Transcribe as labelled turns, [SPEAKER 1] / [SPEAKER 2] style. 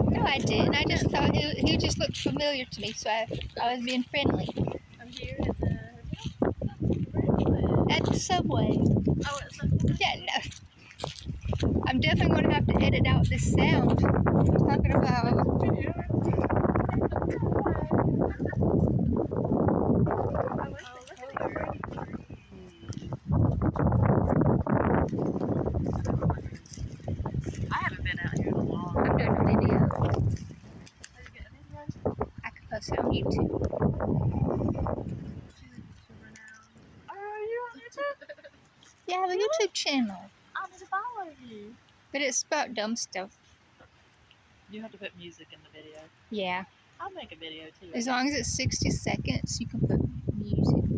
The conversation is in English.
[SPEAKER 1] No, I didn't. I just thought he just looked familiar to me, so I was being friendly.
[SPEAKER 2] I'm here at the
[SPEAKER 1] At the subway.
[SPEAKER 2] Oh, at Subway?
[SPEAKER 1] Yeah, no. I'm definitely going to have to edit out this sound. Talking about.
[SPEAKER 2] I haven't been out here in a long
[SPEAKER 1] I'm doing a video.
[SPEAKER 2] Are you getting a video?
[SPEAKER 1] I could post it on YouTube.
[SPEAKER 2] She's a YouTuber now. Are you on YouTube?
[SPEAKER 1] Yeah, I have a YouTube channel.
[SPEAKER 2] I need to follow you.
[SPEAKER 1] But it's about dumb stuff.
[SPEAKER 2] You have to put music in the video.
[SPEAKER 1] Yeah.
[SPEAKER 2] I'll make a video too.
[SPEAKER 1] As long as it's 60 seconds, you can put music.